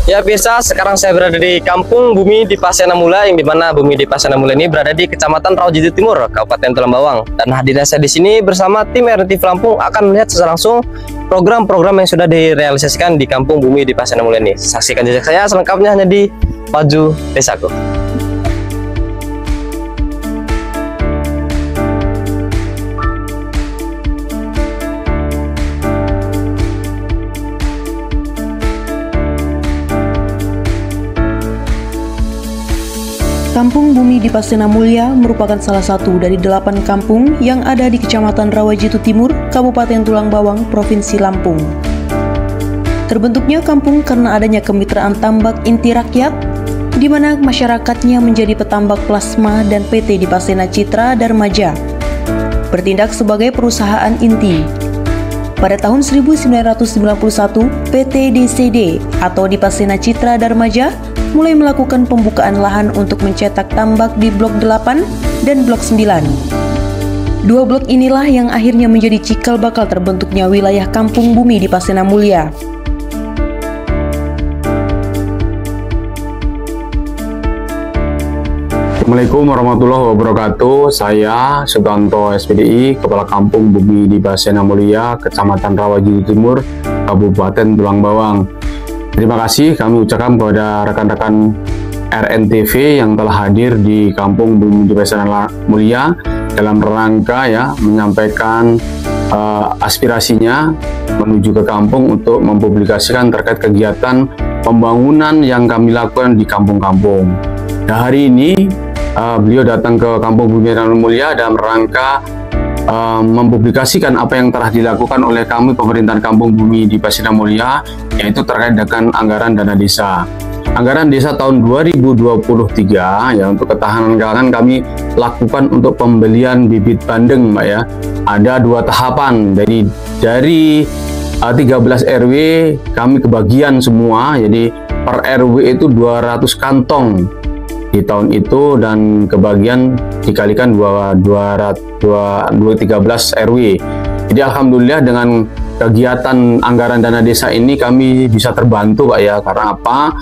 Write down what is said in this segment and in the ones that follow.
Ya pemirsa, sekarang saya berada di Kampung Bumi di Pasenamula, yang dimana Bumi di Pasenamula ini berada di Kecamatan Rawajitu Timur, Kabupaten Tulang Bawang. Dan hadirnya saya di sini bersama tim RNTV Lampung akan melihat secara langsung program-program yang sudah direalisasikan di Kampung Bumi di Pasenamula ini. Saksikan jejak saya selengkapnya hanya di Paju Desaku. Kampung Bumi di Pasenamula merupakan salah satu dari 8 kampung yang ada di Kecamatan Rawajitu Timur, Kabupaten Tulang Bawang, Provinsi Lampung. Terbentuknya kampung karena adanya kemitraan tambak inti rakyat, di mana masyarakatnya menjadi petambak plasma dan PT Dipasena Citra Darmaja, bertindak sebagai perusahaan inti. Pada tahun 1991, PT DCD atau Dipasena Citra Darmaja mulai melakukan pembukaan lahan untuk mencetak tambak di Blok 8 dan Blok 9. Dua blok inilah yang akhirnya menjadi cikal bakal terbentuknya wilayah Kampung Bumi di Pasenamula. Assalamualaikum warahmatullahi wabarakatuh. Saya Suganto SPDI, Kepala Kampung Bumi di Pasenamula, Kecamatan Rawajitu Timur, Kabupaten Tulang Bawang. Terima kasih kami ucapkan kepada rekan-rekan RNTV yang telah hadir di Kampung Bumi di Pasenamula dalam rangka menyampaikan aspirasinya menuju ke kampung untuk mempublikasikan terkait kegiatan pembangunan yang kami lakukan di kampung-kampung. Nah, hari ini beliau datang ke Kampung Bumi Pasenamula dalam rangka mempublikasikan apa yang telah dilakukan oleh kami pemerintahan Kampung Bumi di Pasenamula, yaitu terkait dengan anggaran dana desa. Anggaran desa tahun 2023 untuk ketahanan pangan kami lakukan untuk pembelian bibit bandeng, Mbak ya. Ada 2 tahapan, dari 13 RW kami kebagian semua, jadi per RW itu 200 kantong di tahun itu, dan kebagian dikalikan 13 RW. Jadi alhamdulillah dengan kegiatan anggaran dana desa ini kami bisa terbantu, Pak ya. Karena apa?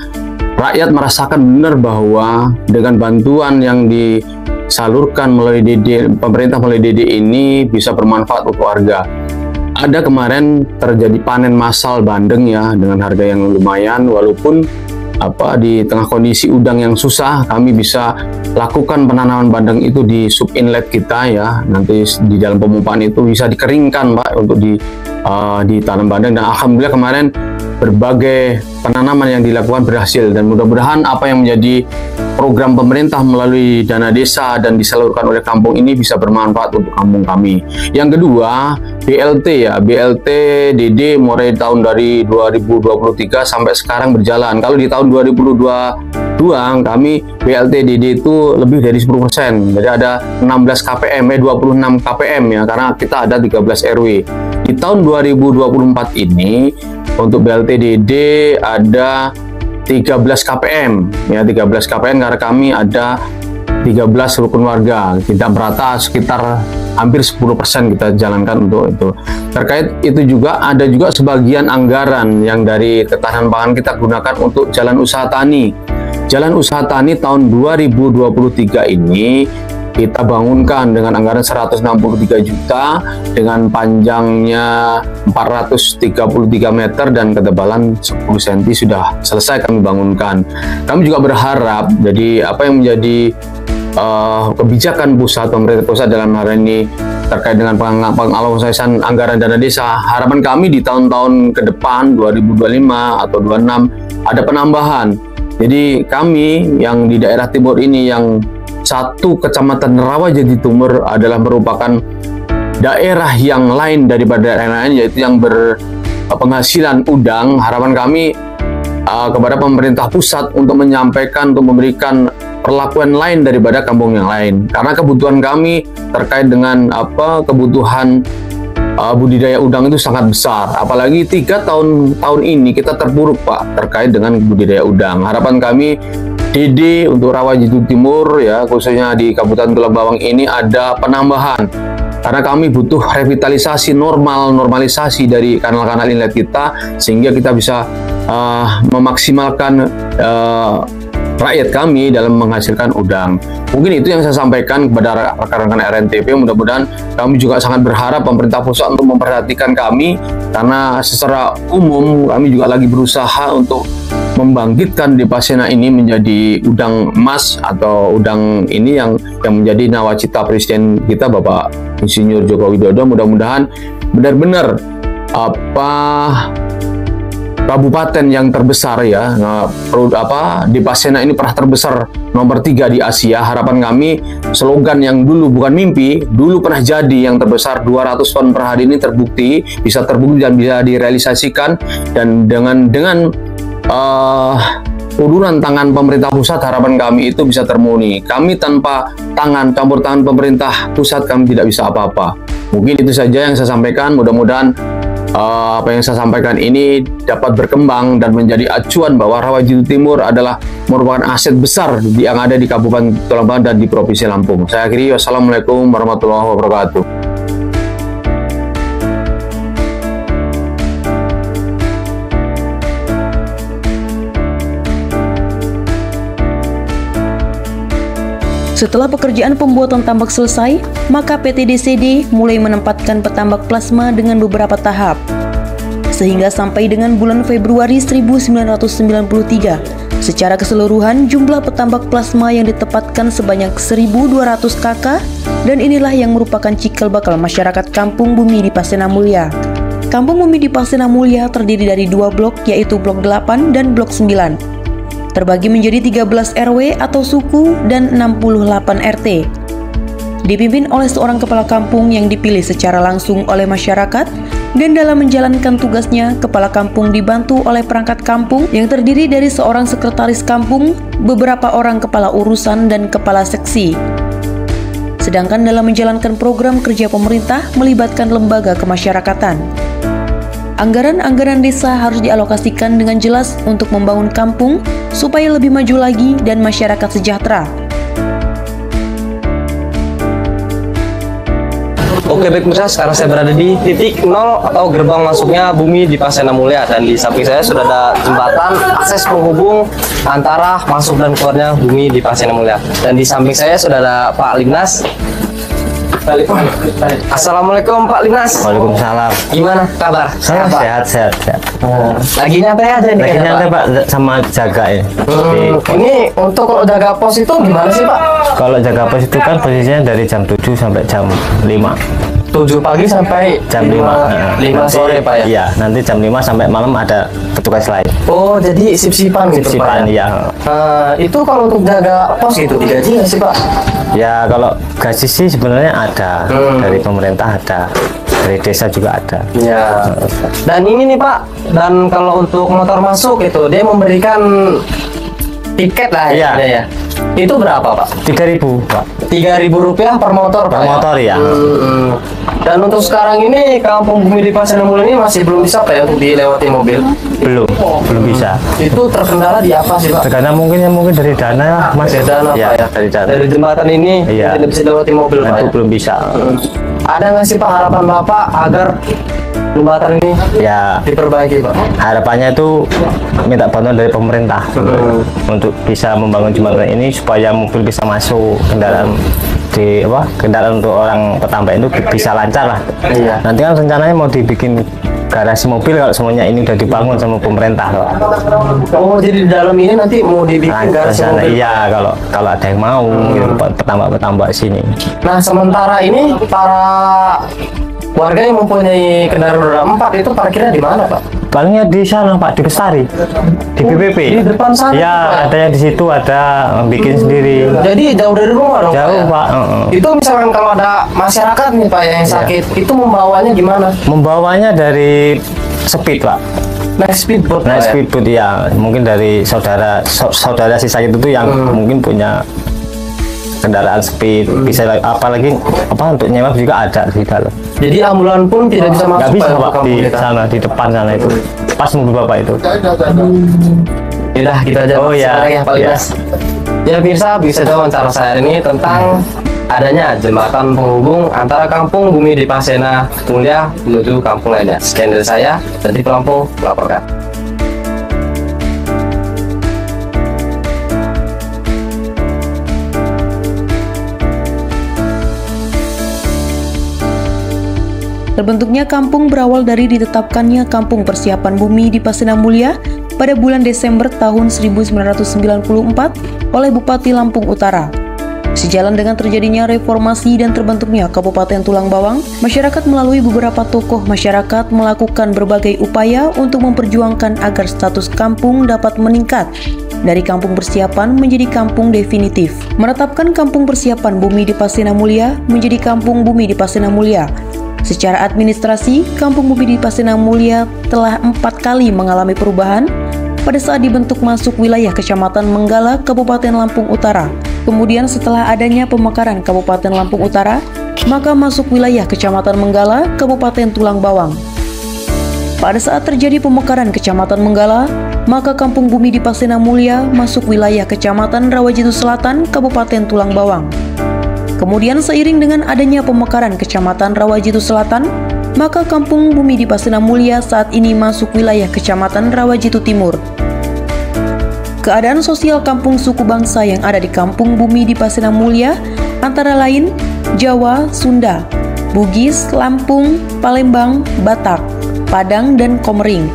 Rakyat merasakan benar bahwa dengan bantuan yang disalurkan melalui pemerintah melalui DD ini bisa bermanfaat untuk warga. Ada kemarin terjadi panen massal bandeng ya dengan harga yang lumayan, walaupun di tengah kondisi udang yang susah, kami bisa lakukan penanaman bandeng itu di sub inlet kita ya. Nanti di dalam pemumpaan itu bisa dikeringkan, Pak, untuk ditanam bandeng. Dan alhamdulillah kemarin berbagai penanaman yang dilakukan berhasil, dan mudah-mudahan apa yang menjadi program pemerintah melalui dana desa dan disalurkan oleh kampung ini bisa bermanfaat untuk kampung kami. Yang kedua, BLT ya, BLT DD mulai tahun dari 2023 sampai sekarang berjalan. Kalau di tahun 2022 kami BLT DD itu lebih dari 10%. Jadi ada 16 KPM, 26 KPM ya, karena kita ada 13 RW. Di tahun 2024 ini untuk BLT DD ada 13 KPM ya, 13 KPM karena kami ada 13 rukun warga, tidak merata, sekitar hampir 10% kita jalankan untuk itu. Terkait itu juga ada juga sebagian anggaran yang dari ketahanan pangan kita gunakan untuk jalan usaha tani. Jalan usaha tani tahun 2023 ini kita bangunkan dengan anggaran 163 juta dengan panjangnya 433 meter dan ketebalan 10 cm sudah selesai kami bangunkan. Kami juga berharap, jadi apa yang menjadi kebijakan pusat, pemerintah pusat dalam hal ini terkait dengan pengalokasian anggaran dana desa, harapan kami di tahun-tahun ke depan 2025 atau 26 ada penambahan. Jadi kami yang di daerah timur ini, yang satu Kecamatan Rawajitu Timur adalah merupakan daerah yang lain daripada daerah lain, yaitu yang berpenghasilan udang. Harapan kami kepada pemerintah pusat untuk menyampaikan, untuk memberikan perlakuan lain daripada kampung yang lain, karena kebutuhan kami terkait dengan kebutuhan budidaya udang itu sangat besar. Apalagi 3 tahun ini kita terpuruk, Pak, terkait dengan budidaya udang. Harapan kami DD untuk Rawajitu Timur ya, khususnya di Kabupaten Tulang Bawang ini ada penambahan, karena kami butuh revitalisasi normalisasi dari kanal-kanal inlet kita, sehingga kita bisa memaksimalkan rakyat kami dalam menghasilkan udang. Mungkin itu yang saya sampaikan kepada rekan-rekan RNTP. Mudah-mudahan kami juga sangat berharap pemerintah pusat untuk memperhatikan kami, karena secara umum kami juga lagi berusaha untuk membangkitkan Dipasena ini menjadi udang emas, atau udang ini yang menjadi nawacita Presiden kita Bapak Insinyur Joko Widodo. Mudah-mudahan benar-benar kabupaten yang terbesar ya, Dipasena ini pernah terbesar nomor 3 di Asia. Harapan kami, slogan yang dulu bukan mimpi, dulu pernah jadi yang terbesar 200 ton per hari ini terbukti, bisa terbukti dan bisa direalisasikan. Dan dengan uluran tangan pemerintah pusat, harapan kami itu bisa terpenuhi. Kami tanpa campur tangan pemerintah pusat, kami tidak bisa apa-apa. Mungkin itu saja yang saya sampaikan. Mudah-mudahan apa yang saya sampaikan ini dapat berkembang dan menjadi acuan bahwa Rawajitu Timur adalah merupakan aset besar yang ada di Kabupaten Tulang Bawang dan di Provinsi Lampung. Saya akhiri, wassalamualaikum warahmatullahi wabarakatuh. Setelah pekerjaan pembuatan tambak selesai, maka PT DCD mulai menempatkan petambak plasma dengan beberapa tahap. Sehingga sampai dengan bulan Februari 1993, secara keseluruhan jumlah petambak plasma yang ditempatkan sebanyak 1.200 kakak, dan inilah yang merupakan cikal bakal masyarakat Kampung Bumi Dipasena Mulia. Kampung Bumi Dipasena Mulia terdiri dari 2 blok, yaitu Blok 8 dan Blok 9. Terbagi menjadi 13 RW atau suku dan 68 RT. Dipimpin oleh seorang kepala kampung yang dipilih secara langsung oleh masyarakat, dan dalam menjalankan tugasnya, kepala kampung dibantu oleh perangkat kampung yang terdiri dari seorang sekretaris kampung, beberapa orang kepala urusan, dan kepala seksi. Sedangkan dalam menjalankan program kerja pemerintah melibatkan lembaga kemasyarakatan. Anggaran-anggaran desa harus dialokasikan dengan jelas untuk membangun kampung supaya lebih maju lagi dan masyarakat sejahtera. Oke baik pemirsa, sekarang saya berada di titik 0 atau gerbang masuknya Bumi Dipasena Mulia, dan di samping saya sudah ada jembatan akses penghubung antara masuk dan keluarnya Bumi Dipasena Mulia. Dan di samping saya sudah ada Pak Limnas. Assalamualaikum Pak Limnas. Waalaikumsalam. Gimana kabar? Sehat. Lagi nyantai aja nih. Lagi nyantai Pak, sama jaga ya. Ini untuk kalau jaga pos itu gimana sih Pak? Kalau jaga pos itu kan posisinya dari jam 7 sampai jam 5. 7 pagi sampai jam 5 sore Pak ya? Iya, nanti jam 5 sampai malam ada petugas lain. Oh, jadi sip-sipan gitu Pak ya? Iya. Itu kalau untuk jaga pos gitu digaji nggak sih Pak? Ya, kalau gaji sih sebenarnya ada, dari pemerintah ada, dari desa juga ada. Ya. Dan ini nih Pak, dan kalau untuk motor masuk itu dia memberikan tiket lah ya. Itu berapa Pak? 3.000 Pak. 3.000 rupiah per motor Pak. Per motor ya. Dan untuk sekarang ini Kampung Bumi Dipasena Mulia ini masih belum bisa Pak ya untuk dilewati mobil? Belum bisa. Itu terkendala di apa sih Pak? Terkendala mungkin dari dana Mas. Dari dana ya, Pak ya? Dari dana. Dari jembatan ini tidak bisa dilewati mobil Pak ya? Belum bisa. Ada nggak sih Pak harapan Bapak agar jembatan ini ya diperbaiki Pak? Harapannya itu minta bantuan dari pemerintah untuk bisa membangun jembatan ini supaya mobil bisa masuk, kendaraan untuk orang petambak itu bisa lancar lah. Iya. Nanti kan rencananya mau dibikin garasi mobil kalau semuanya ini udah dibangun sama pemerintah. Oh, jadi di dalam ini nanti mau dibikin garasi mobil? Iya, kalau ada yang mau petambak sini. Nah, sementara ini para warga yang mempunyai kendaraan roda 4 itu parkirnya di mana Pak? Palingnya di sana Pak, di Bestari, di BPP. Di depan sana? Ya, ada yang di situ, ada bikin sendiri. Jadi jauh dari rumah dong Jauh Pak? Pak. Itu misalkan kalau ada masyarakat nih Pak yang sakit, itu membawanya gimana? Membawanya dari speed Pak. Naik speedboat Naik Pak, speedboat ya. Mungkin dari saudara si sakit itu yang mungkin punya kendaraan speed, bisa apalagi untuk nyewa juga ada di dalam. Jadi ambulan pun tidak bisa masuk? Nggak bisa Pak, di kita? sana, di depan sana itu pas mobil Bapak itu. Yaudah, kita aja sekarang ya Pak Limnas. Ya bisa wawancara saya ini tentang adanya jembatan penghubung antara Kampung Bumi Dipasena Mulia menuju kampung lainnya. Sekian dari saya, dari Lampung melaporkan. Terbentuknya kampung berawal dari ditetapkannya Kampung Persiapan Bumi di Pasena Mulia pada bulan Desember tahun 1994 oleh Bupati Lampung Utara. Sejalan dengan terjadinya reformasi dan terbentuknya Kabupaten Tulang Bawang, masyarakat melalui beberapa tokoh masyarakat melakukan berbagai upaya untuk memperjuangkan agar status kampung dapat meningkat dari kampung persiapan menjadi kampung definitif. Menetapkan Kampung Persiapan Bumi di Pasena Mulia menjadi Kampung Bumi di Pasena Mulia. Secara administrasi, Kampung Bumi di Pasena Mulia telah 4 kali mengalami perubahan pada saat dibentuk masuk wilayah Kecamatan Menggala, Kabupaten Lampung Utara. Kemudian setelah adanya pemekaran Kabupaten Lampung Utara, maka masuk wilayah Kecamatan Menggala, Kabupaten Tulang Bawang. Pada saat terjadi pemekaran Kecamatan Menggala, maka Kampung Bumi di Pasena Mulia masuk wilayah Kecamatan Rawajitu Selatan, Kabupaten Tulang Bawang. Kemudian seiring dengan adanya pemekaran Kecamatan Rawajitu Selatan, maka Kampung Bumi di Pasena Mulia saat ini masuk wilayah Kecamatan Rawajitu Timur. Keadaan sosial kampung suku bangsa yang ada di Kampung Bumi di Pasena Mulia antara lain Jawa, Sunda, Bugis, Lampung, Palembang, Batak, Padang, dan Komering.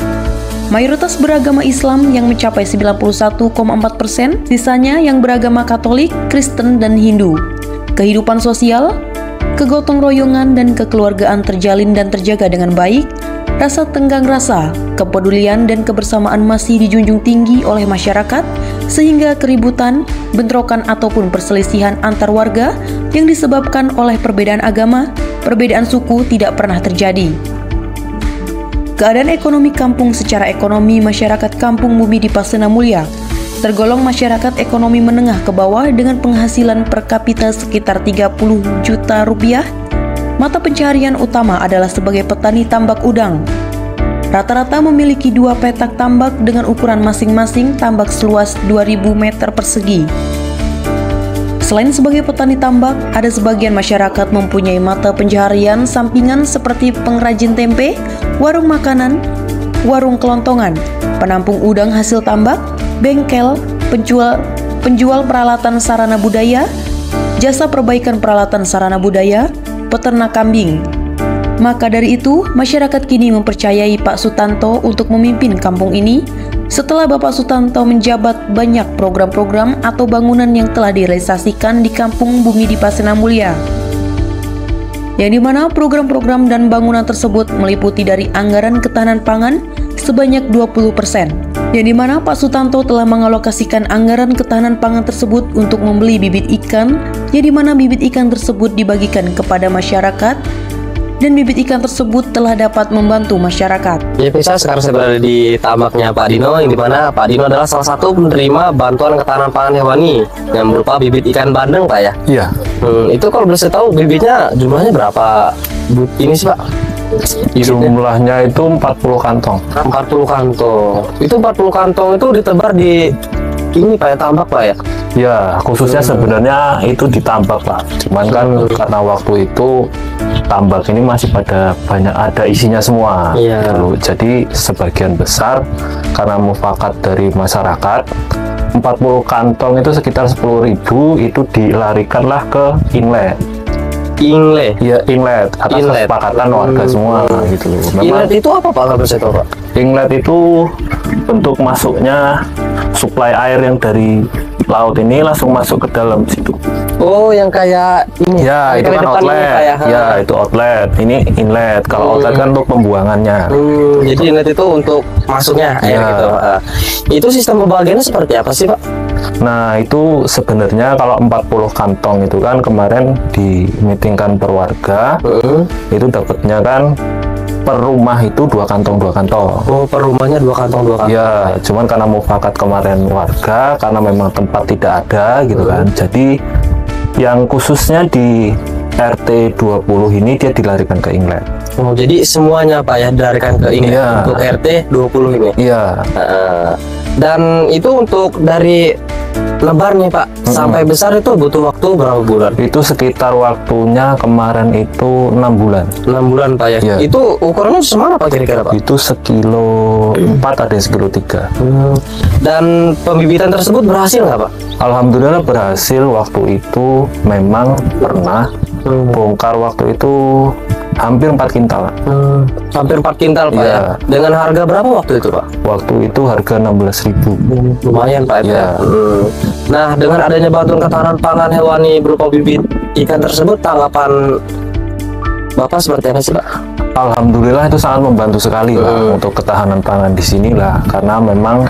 Mayoritas beragama Islam yang mencapai 91,4%, sisanya yang beragama Katolik, Kristen, dan Hindu. Kehidupan sosial, kegotong royongan dan kekeluargaan terjalin dan terjaga dengan baik. Rasa tenggang rasa, kepedulian dan kebersamaan masih dijunjung tinggi oleh masyarakat, sehingga keributan, bentrokan ataupun perselisihan antar warga yang disebabkan oleh perbedaan agama, perbedaan suku tidak pernah terjadi. Keadaan ekonomi kampung. Secara ekonomi, masyarakat Kampung Bumi di Pasena Mulia tergolong masyarakat ekonomi menengah ke bawah dengan penghasilan per kapita sekitar 30 juta rupiah. Mata pencaharian utama adalah sebagai petani tambak udang. Rata-rata memiliki 2 petak tambak dengan ukuran masing-masing tambak seluas 2000 meter persegi. Selain sebagai petani tambak, ada sebagian masyarakat mempunyai mata pencaharian sampingan seperti pengrajin tempe, warung makanan, warung kelontongan, penampung udang hasil tambak, bengkel, penjual peralatan sarana budaya, jasa perbaikan peralatan sarana budaya, peternak kambing. Maka dari itu, masyarakat kini mempercayai Pak Sutanto untuk memimpin kampung ini. Setelah Bapak Sutanto menjabat, banyak program-program atau bangunan yang telah direalisasikan di Kampung Bumi di Pasena Mulia, yang dimana program-program dan bangunan tersebut meliputi dari anggaran ketahanan pangan sebanyak 20%, yang dimana Pak Sutanto telah mengalokasikan anggaran ketahanan pangan tersebut untuk membeli bibit ikan, yang dimana bibit ikan tersebut dibagikan kepada masyarakat, dan bibit ikan tersebut telah dapat membantu masyarakat. Ya, bisa sekarang saya berada di tambaknya Pak Dino, yang dimana Pak Dino adalah salah satu penerima bantuan ketahanan pangan hewani yang berupa bibit ikan bandeng, Pak ya? Iya. Itu kalau boleh saya tahu bibitnya jumlahnya berapa ini sih, Pak? Jumlahnya itu 40 kantong. 40 kantong. Itu 40 kantong itu ditebar di ini Pak ya, tambak Pak ya? Ya, khususnya sebenarnya itu ditambak Pak. Cuman kan karena waktu itu tambak ini masih pada banyak ada isinya semua. Iya. Gitu. Jadi sebagian besar karena mufakat dari masyarakat, 40 kantong itu sekitar 10.000 itu dilarikanlah ke inlet. Inlet? Ya, inlet atas Inlet. kesepakatan warga semua gitu. Inlet itu apa Pak kalau saya tahu Pak? Inlet itu bentuk masuknya suplai air yang dari laut ini langsung masuk ke dalam situ. Oh, yang kayak ini. Ya, itu kan outlet. Ya, itu outlet. Ini inlet. Kalau outlet kan untuk pembuangannya. Jadi inlet itu untuk masuknya air gitu. Itu sistem pembagiannya seperti apa sih Pak? Nah, itu sebenarnya kalau 40 kantong itu kan kemarin dimitingkan per warga, itu dapatnya kan per rumah itu 2 kantong. Oh, per rumahnya 2 kantong. Ya, cuman karena mufakat kemarin warga, karena memang tempat tidak ada gitu kan. Jadi yang khususnya di RT 20 ini dia dilarikan ke inlet. Oh, jadi semuanya Pak ya dilarikan ke inlet untuk RT 20 ini. Iya. Dan itu untuk dari lebar nih Pak sampai besar itu butuh waktu berapa bulan? Itu sekitar waktunya kemarin itu 6 bulan. 6 bulan Pak ya? Ya. Itu ukurannya semana Pak kira-kira Pak? Itu sekilo 4 ada sekilo 3. Dan pembibitan tersebut berhasil nggak Pak? Alhamdulillah berhasil. Waktu itu memang pernah bongkar waktu itu hampir 4 kintal. Hampir 4 kintal Pak ya. Dengan harga berapa waktu itu Pak? Waktu itu harga 16.000. Lumayan Pak ya. Nah, dengan adanya bantuan ketahanan pangan hewani berupa bibit ikan tersebut, tanggapan Bapak seperti apa sih Pak? Alhamdulillah itu sangat membantu sekali lah untuk ketahanan pangan di sini lah, karena memang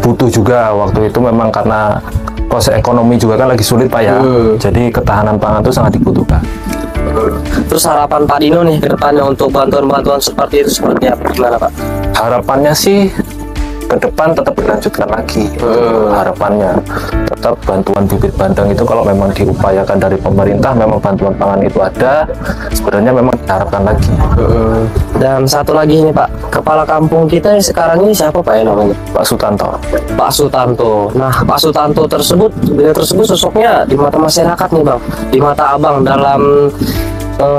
butuh juga waktu itu, memang karena proses ekonomi juga kan lagi sulit Pak ya. Jadi ketahanan pangan itu sangat dibutuhkan. Terus harapan Pak Dino nih ke depannya untuk bantuan-bantuan seperti itu seperti apa, gimana Pak? Harapannya sih ke depan tetap dilanjutkan lagi. Harapannya tetap bantuan bibit bandeng itu kalau memang diupayakan dari pemerintah, memang bantuan pangan itu ada, sebenarnya memang diharapkan lagi. Dan satu lagi nih Pak, kepala kampung kita yang sekarang ini siapa Pak ya namanya? Pak Sutanto. Pak Sutanto. Nah, Pak Sutanto tersebut, beliau tersebut sosoknya di mata masyarakat nih Bang, di mata Abang dalam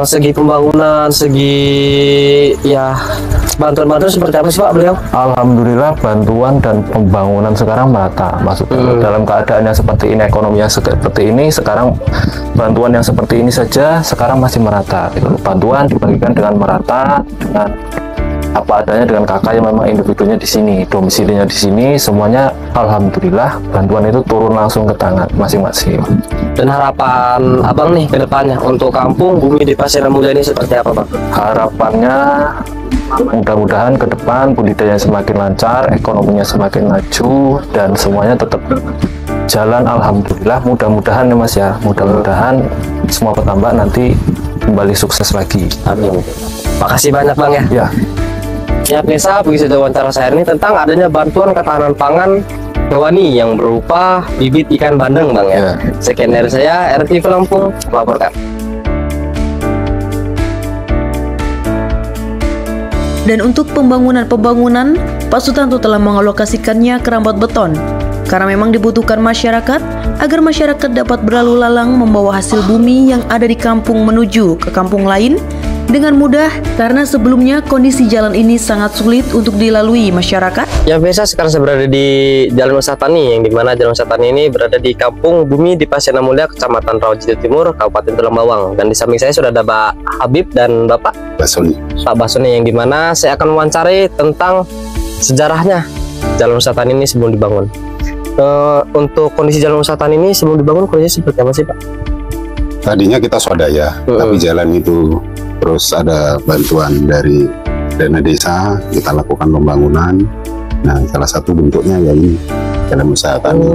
segi pembangunan, segi ya bantuan-bantuan seperti apa sih Pak beliau? Alhamdulillah bantuan dan pembangunan sekarang merata. Maksudnya dalam keadaan yang seperti ini, ekonomi yang seperti ini, sekarang bantuan yang seperti ini saja sekarang masih merata. Gitu. Bantuan dibagikan dengan merata, dengan apa adanya, dengan kakak yang memang individunya di sini, domisilinya di sini, semuanya alhamdulillah bantuan itu turun langsung ke tangan masing-masing. Dan harapan Abang nih ke depannya untuk kampung Bumi di Pasir Mulia ini seperti apa Bang? Harapannya mudah-mudahan ke depan budidaya semakin lancar, ekonominya semakin maju, dan semuanya tetap jalan alhamdulillah. Mudah-mudahan ya Mas ya, mudah-mudahan semua petambak nanti kembali sukses lagi. Amin. Makasih banyak Bang ya. Ya. Ya biasa begitu wawancara saya ini tentang adanya bantuan ketahanan pangan hewani yang berupa bibit ikan bandeng Bang ya. Sekian dari saya, RTV Lampung melaporkan. Dan untuk pembangunan, Pak Sutanto telah mengalokasikannya ke Rambat Beton karena memang dibutuhkan masyarakat agar masyarakat dapat berlalu lalang membawa hasil bumi yang ada di kampung menuju ke kampung lain dengan mudah, karena sebelumnya kondisi jalan ini sangat sulit untuk dilalui masyarakat. Ya biasa sekarang saya berada di Jalan Usaha Tani, yang dimana Jalan Usaha Tani ini berada di Kampung Bumi di Pasir Mulia, Kecamatan Rawajitu Timur, Kabupaten Tulang Bawang. Dan di samping saya sudah ada Pak Habib dan Bapak Basoni. Pak Basoni, yang dimana saya akan mewawancari tentang sejarahnya Jalan Usaha Tani ini sebelum dibangun. Untuk kondisi Jalan Usaha Tani ini sebelum dibangun kondisi seperti apa sih Pak? Tadinya kita swadaya, tapi jalan itu terus ada bantuan dari dana desa, kita lakukan pembangunan. Nah, salah satu bentuknya ya ini Jalan Usaha Tani.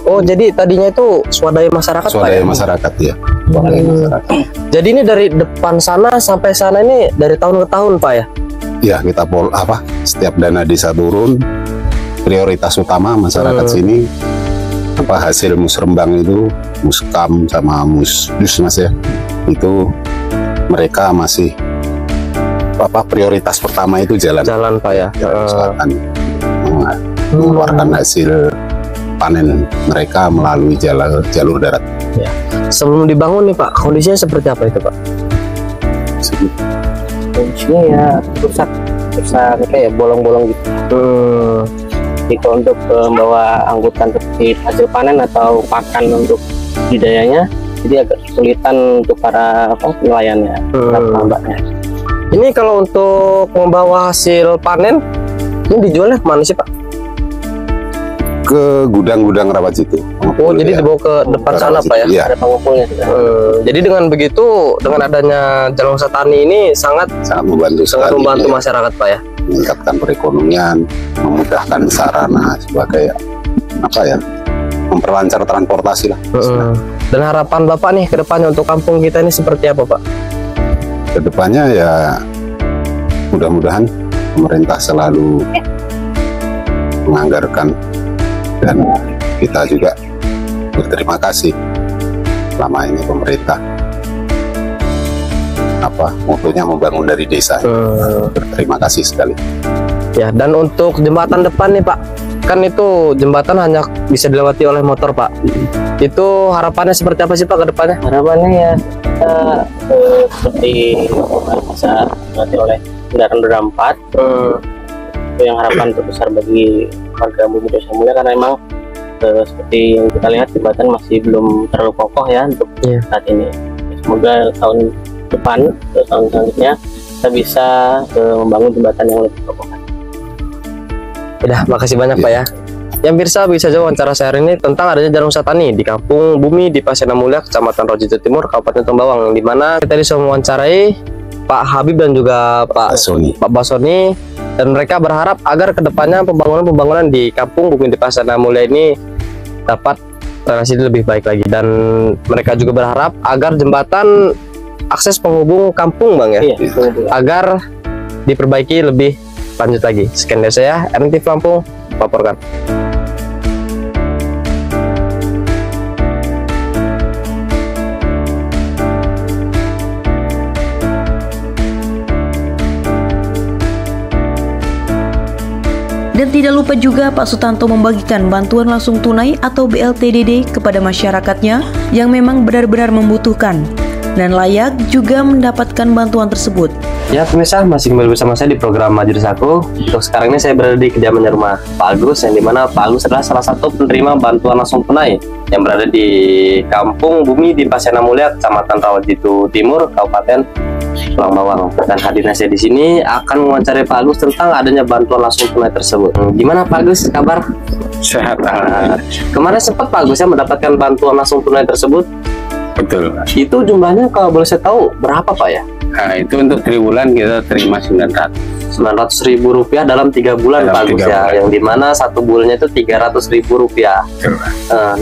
Oh, jadi tadinya itu swadaya masyarakat Swadaya Pak ya? Masyarakat ya. Swadaya masyarakat. Jadi ini dari depan sana sampai sana ini dari tahun ke tahun Pak ya? Ya, kita setiap dana desa turun, prioritas utama masyarakat sini hasil musrembang itu, muskam sama musdus Mas ya. Itu mereka masih prioritas pertama itu jalan Pak ya. Mengeluarkan hasil panen mereka melalui jalur darat. Ya. Sebelum dibangun nih Pak, kondisinya seperti apa itu Pak? Kondisinya ya rusak kayak bolong-bolong gitu. Jadi kalau untuk membawa angkutan seperti hasil panen atau pakan untuk budidayanya, jadi agak kesulitan untuk para nelayannya, para tambaknya. Ini kalau untuk membawa hasil panen, ini dijualnya kemana sih Pak? Ke gudang-gudang Rawajitu. Oh, jadi dibawa ke depan sana Pak ya? Iya. Ada pengumpulnya. Jadi dengan begitu, dengan adanya Jalan Usaha Tani ini sangat membantu masyarakat Pak ya? Meningkatkan perekonomian, memudahkan sarana sebagai memperlancar transportasi lah. Dan harapan Bapak nih ke depannya untuk kampung kita ini seperti apa Pak? Kedepannya ya mudah-mudahan pemerintah selalu menganggarkan, dan kita juga berterima kasih selama ini pemerintah motonya membangun dari desa. Berterima kasih sekali. Ya, dan untuk jembatan depan nih Pak, kan itu jembatan hanya bisa dilewati oleh motor Pak. Itu harapannya seperti apa sih Pak ke depannya? Harapannya ya kita seperti bisa dilewati oleh kendaraan roda 4. Itu yang harapan terbesar bagi warga Bumi Desa Mulia, karena memang seperti yang kita lihat jembatan masih belum terlalu kokoh ya untuk saat ini. Semoga tahun depan, tahun selanjutnya kita bisa membangun jembatan yang lebih kokoh. Udah, makasih banyak Pak ya. Yang bisa saja wawancara saya hari ini tentang adanya jalan usaha tani di Kampung Bumi di Pasena Mulia, Kecamatan Rawajitu Timur, Kabupaten Tambawang, di mana kita bisa mewawancarai Pak Habib dan juga Pak Basoni, dan mereka berharap agar kedepannya pembangunan di Kampung Bumi di Pasena Mulia ini dapat terrealisasi lebih baik lagi, dan mereka juga berharap agar jembatan akses penghubung kampung Bang ya, agar diperbaiki lebih lanjut lagi. Sekian dari saya, RNTV Lampung melaporkan. Dan tidak lupa juga Pak Sutanto membagikan bantuan langsung tunai atau BLTDD kepada masyarakatnya yang memang benar-benar membutuhkan dan layak juga mendapatkan bantuan tersebut. Ya pemirsa, masih kembali bersama saya di program Majelis Aku. Untuk sekarang ini saya berada di kediamannya rumah Pak Agus, yang dimana Pak Agus adalah salah satu penerima bantuan langsung tunai yang berada di Kampung Bumi di Pasena Mulia, Kecamatan Rawajitu Timur, Kabupaten Tulang Bawang. Dan hadirnya saya di sini akan mewawancarai Pak Agus tentang adanya bantuan langsung tunai tersebut. Gimana Pak Agus, kabar? Sehat. Kemarin sempat Pak Agus mendapatkan bantuan langsung tunai tersebut. Betul. Itu jumlahnya kalau boleh saya tahu berapa Pak ya? Nah, itu untuk triwulan kita terima 900.000 rupiah dalam 3 bulan Pak Agus ya, yang dimana satu bulannya itu 300.000 rupiah.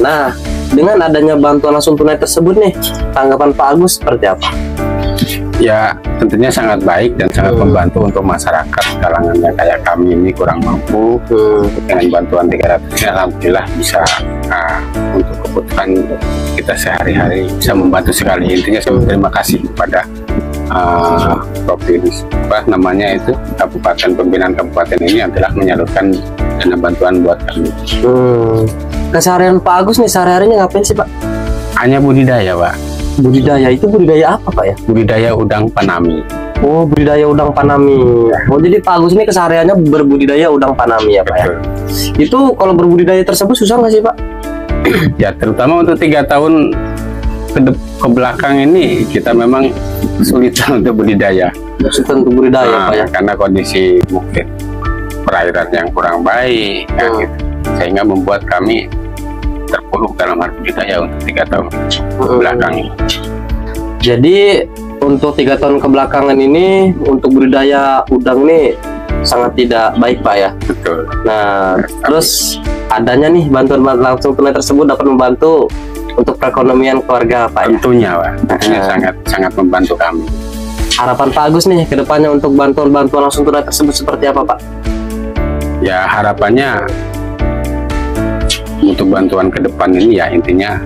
Nah, dengan adanya bantuan langsung tunai tersebut nih, tanggapan Pak Agus seperti apa? Ya, tentunya sangat baik dan sangat membantu untuk masyarakat kalangan yang kayak kami ini kurang mampu. Dengan bantuan 300 ini alhamdulillah bisa untuk kebutuhan kita sehari-hari, bisa membantu sekali. Intinya saya berterima kasih kepada provinsi namanya itu Kabupaten, pimpinan kabupaten ini adalah menyalurkan dana bantuan buat kami. Keseharian Pak Agus nih, sehari-harinya ngapain sih Pak? Hanya budidaya Pak. Budidaya itu budidaya apa Pak ya? Budidaya udang panami. Oh, budidaya udang panami. Oh, jadi Pak Agus ini kesehariannya berbudidaya udang panami ya Pak ya? Itu kalau berbudidaya tersebut susah nggak sih Pak? Ya, terutama untuk 3 tahun ke belakang ini kita memang kesulitan untuk budidaya. Kesulitan untuk budidaya Pak ya? Karena kondisi mungkin perairan yang kurang baik, gitu. Sehingga membuat kami terpuruk dalam hal budidaya untuk 3 tahun ke belakang ini. Jadi untuk 3 tahun kebelakangan ini untuk budidaya udang ini sangat tidak baik Pak ya? Betul. Nah, terus adanya nih bantuan langsung tunai tersebut dapat membantu untuk perekonomian keluarga Pak ya? Tentunya Pak, sangat membantu kami. Harapan Pak Agus nih ke depannya untuk bantuan langsung tunai tersebut seperti apa Pak? Ya, harapannya untuk bantuan ke depan ini ya intinya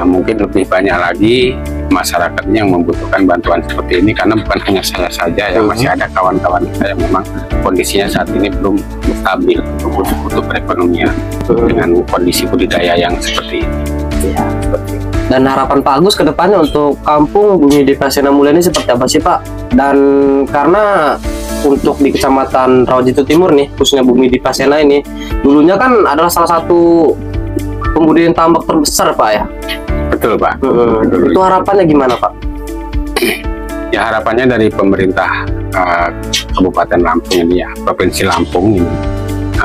mungkin lebih banyak lagi masyarakat yang membutuhkan bantuan seperti ini, karena bukan hanya saya saja, yang masih ada kawan-kawan kita yang memang kondisinya saat ini belum stabil untuk perekonomian dengan kondisi budidaya yang seperti ini. Ya, seperti itu. Dan harapan Pak Agus ke depannya untuk Kampung Bumi di Pasena Mulia ini seperti apa sih Pak? Dan karena untuk di Kecamatan Rawajitu Timur nih, khususnya Bumi di Pasena ini, dulunya kan adalah salah satu pembudidayaan tambak terbesar Pak ya? Betul Pak. Itu harapannya gimana Pak? Ya, harapannya dari pemerintah Kabupaten Lampung ini ya, Provinsi Lampung ini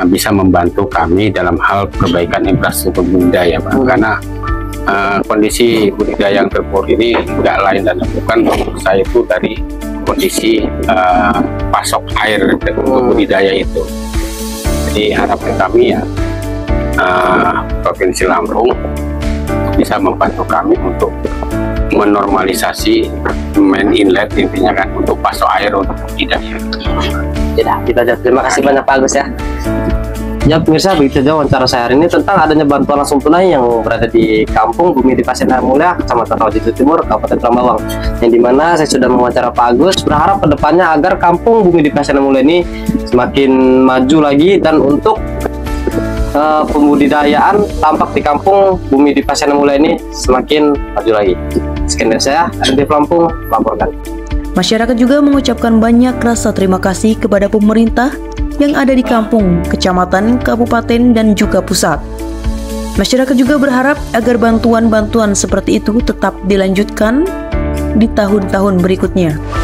bisa membantu kami dalam hal perbaikan infrastruktur budidaya Pak. Karena kondisi budidaya yang terpuruk ini tidak lain dan bukan menurut saya itu dari kondisi pasok air untuk budidaya itu. Jadi harapan kami ya Provinsi Lampung bisa membantu kami untuk menormalisasi main inlet, intinya kan untuk pasok air untuk budidaya. Terima kasih banyak Pak Agus ya. Ya pemirsa, begitu saja wawancara saya hari ini tentang adanya bantuan langsung tunai yang berada di Kampung Bumi di Pasena Mulia, Kecamatan Rawajitu Timur, Kabupaten Tulang Bawang. Yang dimana saya sudah mewawancara Pak Agus, berharap kedepannya agar Kampung Bumi di Pasena Mulia ini semakin maju lagi, dan untuk pembudidayaan tampak di Kampung Bumi di Pasena Mulia ini semakin maju lagi. Sekian dari saya, RNTV Lampung melaporkan. Masyarakat juga mengucapkan banyak rasa terima kasih kepada pemerintah yang ada di kampung, kecamatan, kabupaten, dan juga pusat. Masyarakat juga berharap agar bantuan-bantuan seperti itu tetap dilanjutkan di tahun-tahun berikutnya.